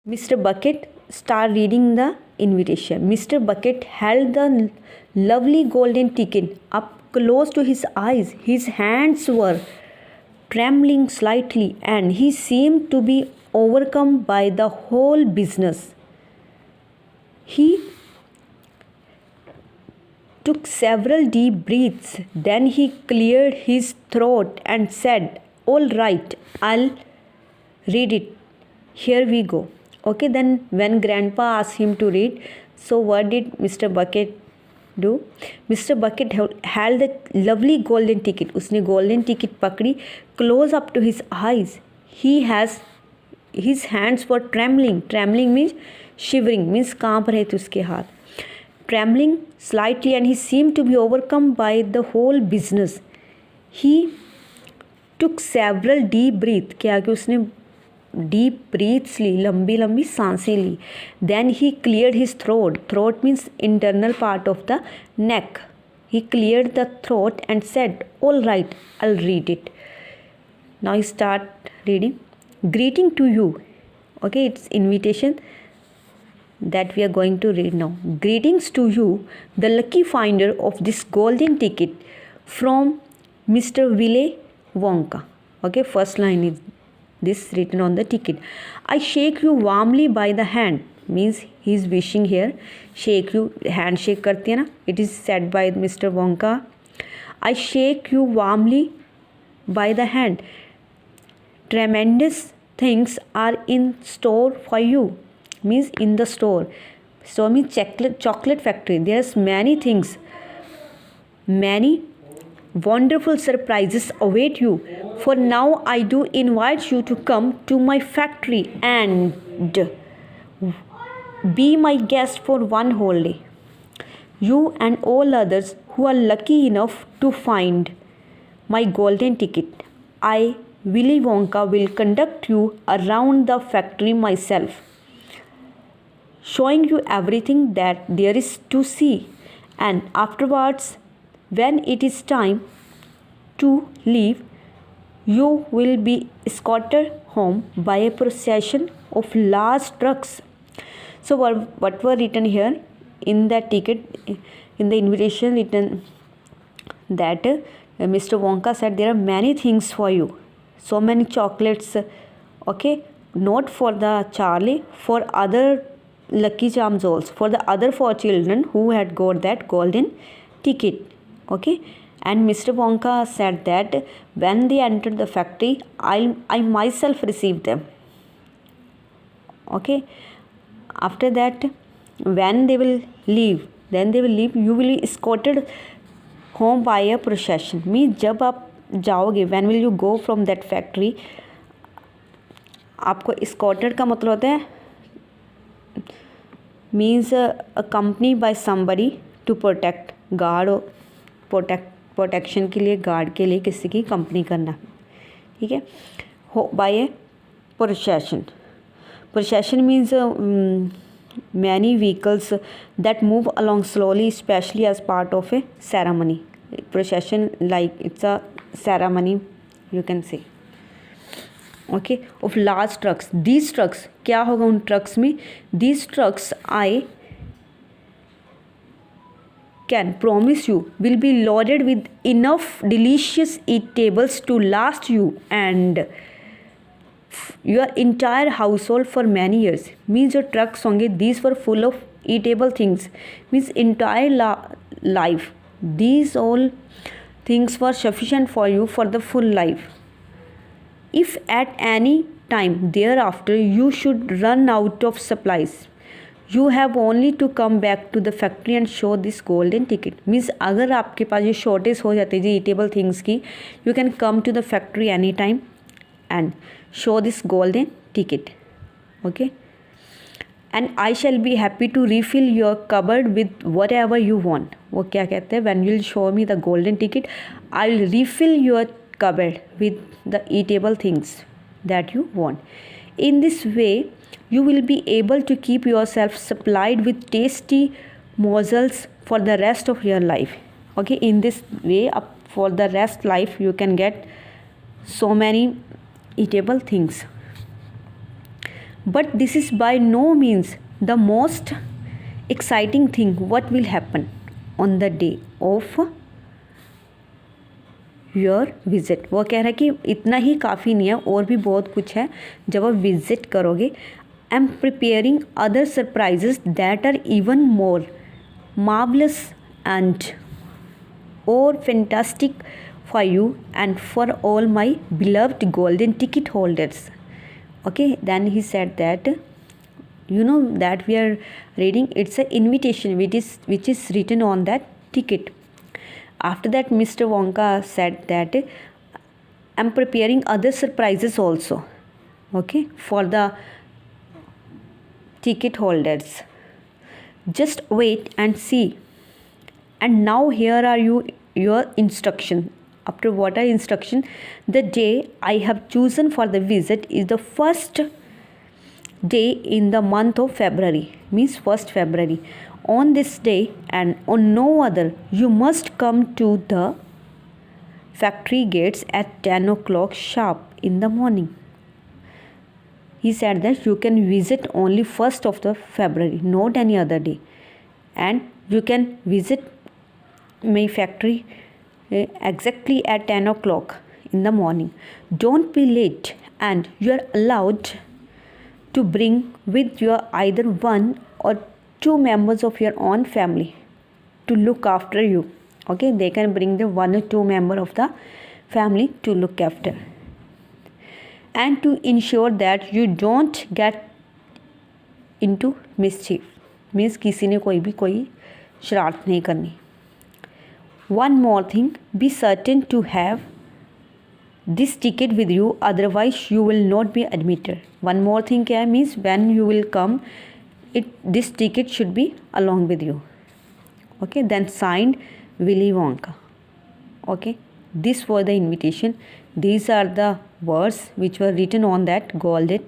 Mr. Bucket started reading the invitation. Mr. Bucket held the lovely golden ticket up close to his eyes. His hands were trembling slightly and he seemed to be overcome by the whole business. He took several deep breaths. Then he cleared his throat and said, "All right, I'll read it. Here we go." Okay, then when grandpa asked him to read, so what did Mr. Bucket do? Mr. Bucket held the lovely golden ticket. उसने golden ticket पकड़ी close up to his eyes. His hands were trembling. Trembling means shivering, means कांप रहे थे उसके हाथ. Trembling slightly and he seemed to be overcome by the whole business. He took several deep breaths. क्या कि उसने deep breaths ली, लंबी लंबी सांसें ली. Then he cleared his throat. Throat means internal part of the neck. He cleared the throat and said, "All right, I'll read it." Now he start reading. Greeting to you. Okay, it's invitation that we are going to read now. Greetings to you, the lucky finder of this golden ticket from Mr. Willy Wonka. Okay, first line is this written on the ticket. I shake you warmly by the hand, means he is wishing here. Shake you, handshake करते हैं ना. It is said by Mr. Wonka. I shake you warmly by the hand. Tremendous things are in store for you. Means in the store. Store means chocolate factory. There's many things. Many wonderful surprises await you. For now I do invite you to come to my factory and be my guest for one whole day. You and all others who are lucky enough to find my golden ticket. I, Willy Wonka, will conduct you around the factory myself, showing you everything that there is to see, and afterwards, when it is time to leave, you will be escorted home by a procession of large trucks. So what were written here in that ticket, in the invitation written that Mr. Wonka said there are many things for you, so many chocolates. Okay, not for the Charlie, for other Lucky Charms also, for the other 4 children who had got that golden ticket. Okay, and Mr. Wonka said that when they entered the factory, I myself received them. Okay, after that, when they will leave, you will be escorted home by a procession. Means जब आप जाओगे, when will you go from that factory, आपको escorted का मतलब होता है means accompanied by somebody to protect, guard और protection के लिए, guard के लिए किसी की company करना. ठीक है, by a procession. Procession means many vehicles that move along slowly, especially as part of a ceremony. Procession, like it's a ceremony, you can say. Okay, of large trucks. These trucks, क्या होगा उन trucks में? These trucks, I can promise you, will be loaded with enough delicious eatables to last you and your entire household for many years. Means जो trucks होंगे, these were full of eatable things. Means entire life. These all things were sufficient for you for the full life. If at any time thereafter you should run out of supplies, you have only to come back to the factory and show this golden ticket. Means अगर आपके पास ये shortage हो जाती है जी eatable things की, you can come to the factory anytime and show this golden ticket. Okay, and I shall be happy to refill your cupboard with whatever you want. वो क्या कहते हैं? When you will show me the golden ticket, I'll refill your cupboard with the eatable things that you want. In this way, you will be able to keep yourself supplied with tasty morsels for the rest of your life. Okay, in this way, for the rest life, you can get so many eatable things. But this is by no means the most exciting thing what will happen on the day of your visit. वो कह रहा है कि इतना ही काफ़ी नहीं है, और भी बहुत कुछ है जब आप विज़िट करोगे। I am preparing other surprises that are even more marvellous and और fantastic for you and for all my beloved golden ticket holders. Okay, then he said that you know that we are reading, it's an invitation which is written on that ticket. After that, Mr. Wonka said that I'm preparing other surprises also, okay, for the ticket holders. Just wait and see. And now here are your instruction. After what are instruction? The day I have chosen for the visit is the first day in the month of February, means 1st February. On this day and on no other, you must come to the factory gates at 10 o'clock sharp in the morning. He said that you can visit only 1st of the February, not any other day, and you can visit my factory exactly at 10 o'clock in the morning. Don't be late, and you are allowed to bring with you either one or two members of your own family to look after you. Okay, they can bring the one or two member of the family to look after, and to ensure that you don't get into mischief, means किसी ने कोई शरारत नहीं करनी. One more thing, be certain to have this ticket with you, otherwise you will not be admitted. One more thing क्या है, means when you will come, this ticket should be along with you. Okay, then signed Willy Wonka. Okay, this was the invitation. These are the words which were written on that golden